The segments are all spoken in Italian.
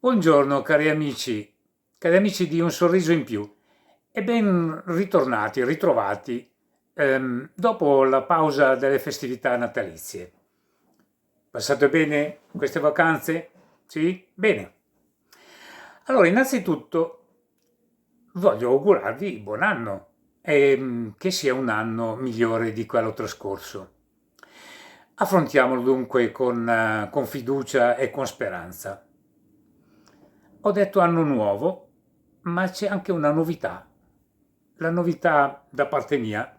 Buongiorno cari amici di Un Sorriso in Più e ben ritornati, ritrovati dopo la pausa delle festività natalizie. Passate bene queste vacanze? Sì? Bene. Allora, innanzitutto voglio augurarvi buon anno e che sia un anno migliore di quello trascorso. Affrontiamolo dunque con fiducia e con speranza. Ho detto anno nuovo, ma c'è anche una novità. La novità da parte mia.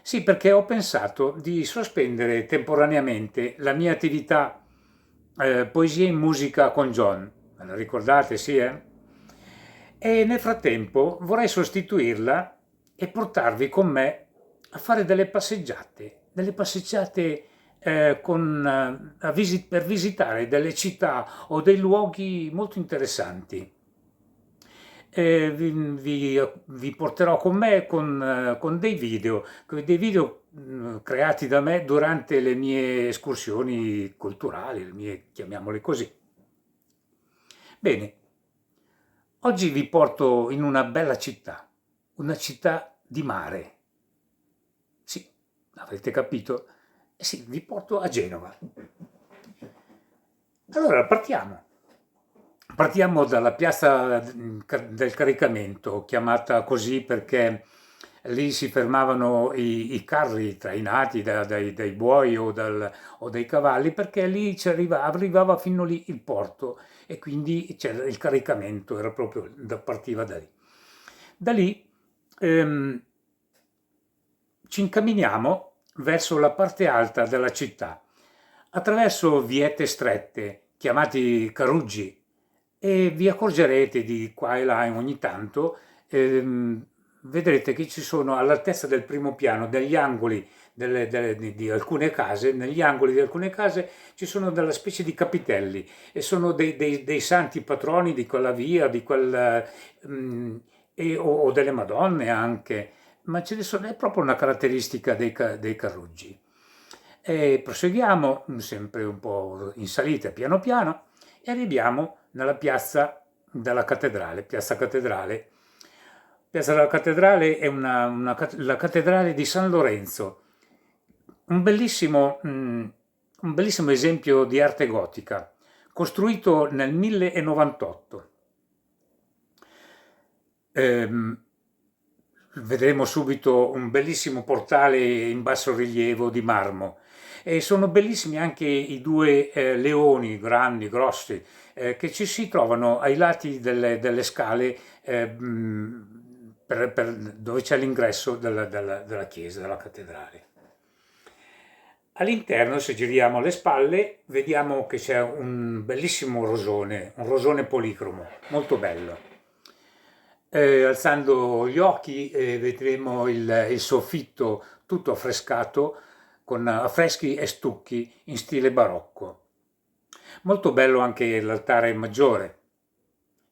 Sì, perché ho pensato di sospendere temporaneamente la mia attività poesia in musica con John. Me la ricordate, sì, eh? E nel frattempo vorrei sostituirla e portarvi con me a fare delle passeggiate per visitare delle città o dei luoghi molto interessanti. Vi porterò con me con dei video creati da me durante le mie escursioni culturali, le mie, chiamiamole così. Bene, oggi vi porto in una città di mare. Sì, avrete capito? Sì, vi porto a Genova. Allora, partiamo. Partiamo dalla piazza del caricamento, chiamata così perché lì si fermavano i carri trainati dai buoi o dai cavalli, perché lì arrivava fino lì il porto e quindi c'era il caricamento, partiva da lì. Da lì ehm, ci incamminiamo verso la parte alta della città, attraverso viette strette, chiamati caruggi, e vi accorgerete di qua e là ogni tanto, vedrete che ci sono all'altezza del primo piano degli angoli di alcune case, negli angoli di alcune case ci sono delle specie di capitelli e sono dei santi patroni di quella via, o delle Madonne anche, ma ce ne sono, è proprio una caratteristica dei Caruggi. E proseguiamo sempre un po' in salita, piano piano, e arriviamo nella piazza della cattedrale. Piazza della Cattedrale è la cattedrale di San Lorenzo, un bellissimo esempio di arte gotica, costruito nel 1098. Ehm, Vedremo subito un bellissimo portale in bassorilievo di marmo e sono bellissimi anche i due leoni grandi, grossi, che ci si trovano ai lati delle scale dove c'è l'ingresso della chiesa, della cattedrale. All'interno, se giriamo le spalle, vediamo che c'è un bellissimo rosone, un rosone policromo, molto bello. Alzando gli occhi vedremo il soffitto tutto affrescato con affreschi e stucchi in stile barocco. Molto bello anche l'altare maggiore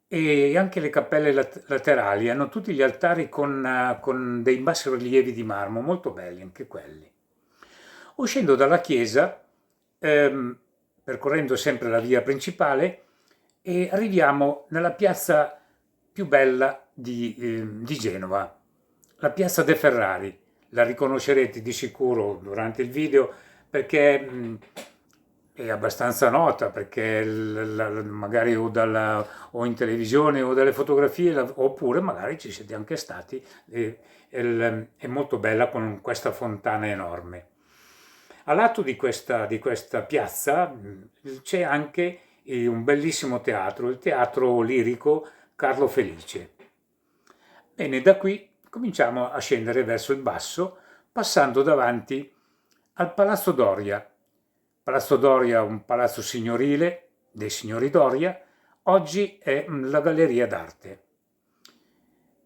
e anche le cappelle laterali hanno tutti gli altari con dei bassorilievi di marmo, molto belli anche quelli. Uscendo dalla chiesa, percorrendo sempre la via principale, e arriviamo nella piazza più bella di Genova, la piazza De Ferrari. La riconoscerete di sicuro durante il video perché è abbastanza nota, perché magari o in televisione o dalle fotografie, oppure magari ci siete anche stati, è molto bella con questa fontana enorme. A lato di questa piazza c'è anche un bellissimo teatro, il teatro lirico Carlo Felice. Bene, da qui cominciamo a scendere verso il basso, passando davanti al Palazzo Doria. Palazzo Doria, un palazzo signorile dei signori Doria, oggi è la galleria d'arte.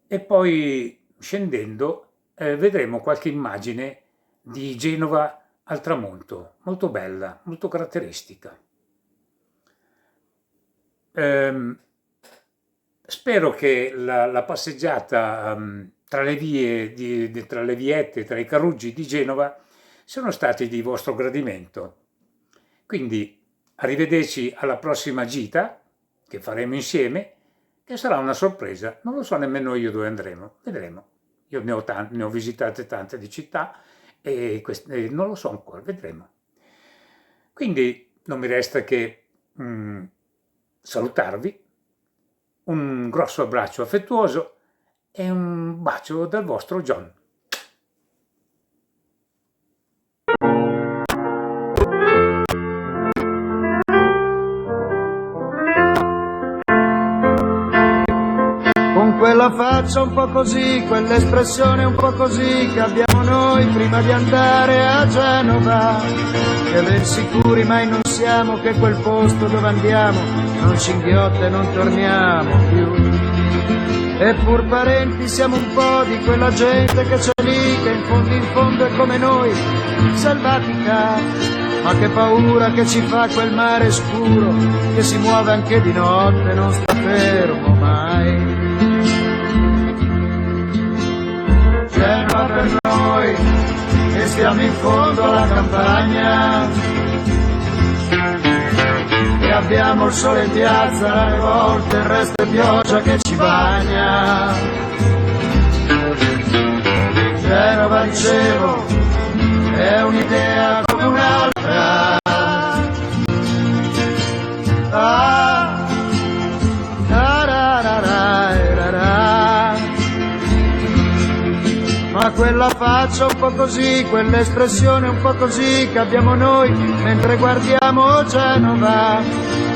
E poi scendendo vedremo qualche immagine di Genova al tramonto, molto bella, molto caratteristica. Spero che la passeggiata tra le vie, tra le viette, tra i caruggi di Genova siano stati di vostro gradimento. Quindi arrivederci alla prossima gita che faremo insieme, che sarà una sorpresa. Non lo so nemmeno io dove andremo, vedremo. Io ne ho visitate tante di città e non lo so ancora, vedremo. Quindi non mi resta che salutarvi, un grosso abbraccio affettuoso e un bacio dal vostro John. Con quella faccia un po' così, quell'espressione un po' così che abbiamo noi prima di andare a Genova, che ben sicuri mai non siamo che quel posto dove andiamo non ci inghiotta e non torniamo più. Eppur parenti siamo un po' di quella gente che c'è lì, che in fondo è come noi, selvatica, ma che paura che ci fa quel mare scuro, che si muove anche di notte e non sta fermo mai. Genova per noi, che stiamo in fondo alla campagna, e abbiamo il sole in piazza, alle volte il resto è pioggia che ci bagna. Genova, dicevo, è un'idea come un'altra. Ma quella faccia un po' così, quell'espressione un po' così che abbiamo noi mentre guardiamo Genova,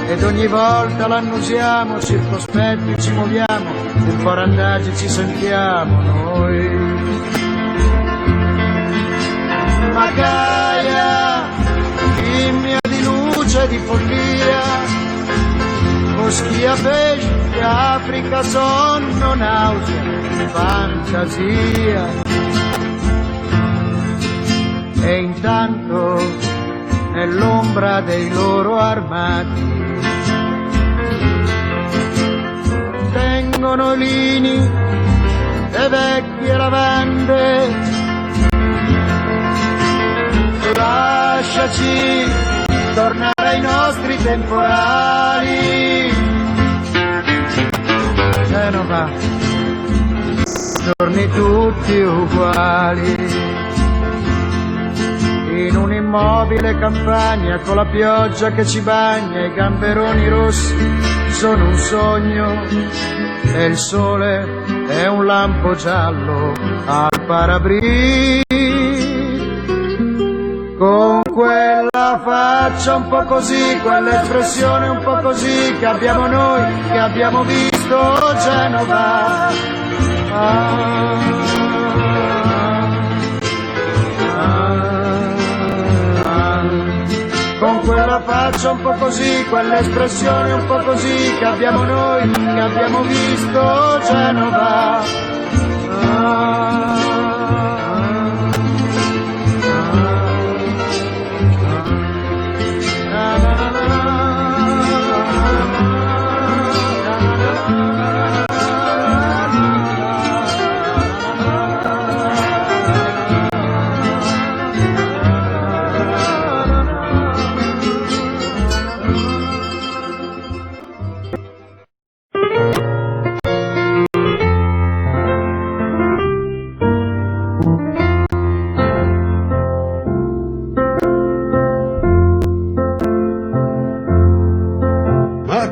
ed ogni volta l'annusiamo, circospetti ci muoviamo, un po' randagi ci sentiamo noi. Ma Gaia, dimmi di luce, di follia, moschia, pesce, Africa, sonno, nausea, fantasia. E intanto nell'ombra dei loro armati tengono lini e vecchie lavande. Lasciaci tornare ai nostri temporali. Genova, giorni tutti uguali, in un'immobile campagna con la pioggia che ci bagna, i gamberoni rossi sono un sogno e il sole è un lampo giallo al parabrì. Con quella faccia un po' così, quell'espressione un po' così che abbiamo noi, che abbiamo visto Genova. Con quella faccia un po' così, quell'espressione un po' così che abbiamo noi, che abbiamo visto Genova.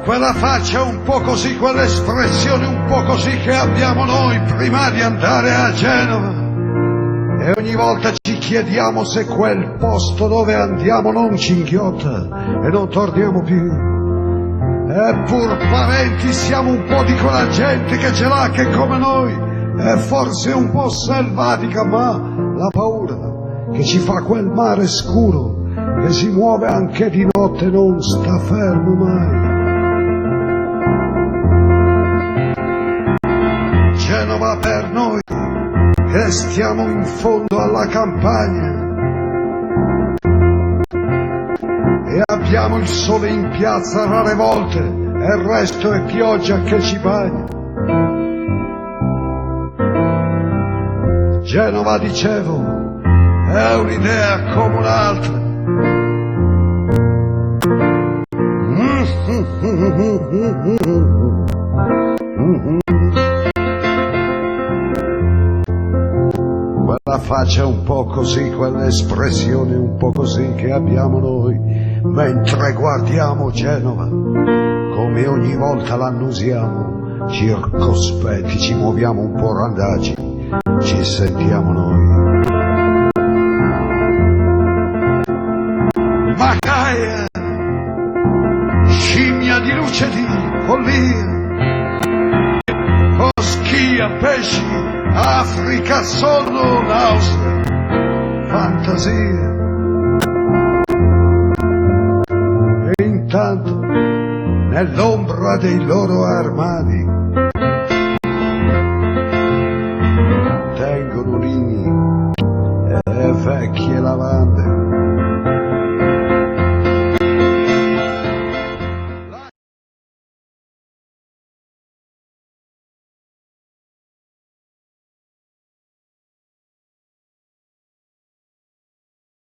Quella faccia un po' così, quell'espressione un po' così che abbiamo noi prima di andare a Genova, e ogni volta ci chiediamo se quel posto dove andiamo non ci inghiotta e non torniamo più. Eppur parenti siamo un po' di quella gente che ce l'ha, che come noi è forse un po' selvatica, ma la paura che ci fa quel mare scuro che si muove anche di notte e non sta fermo mai. Genova per noi, che stiamo in fondo alla campagna e abbiamo il sole in piazza rare volte e il resto è pioggia che ci bagna. Genova, dicevo, è un'idea come un'altra. Quella faccia un po' così, quell'espressione un po' così che abbiamo noi mentre guardiamo Genova, come ogni volta l'annusiamo, circospetti, ci muoviamo un po' randagi, ci sentiamo noi. Macaia, scimmia di luce di follia, foschia, pesci, Africa, sonno, nausea, fantasia. E intanto, nell'ombra dei loro armadi,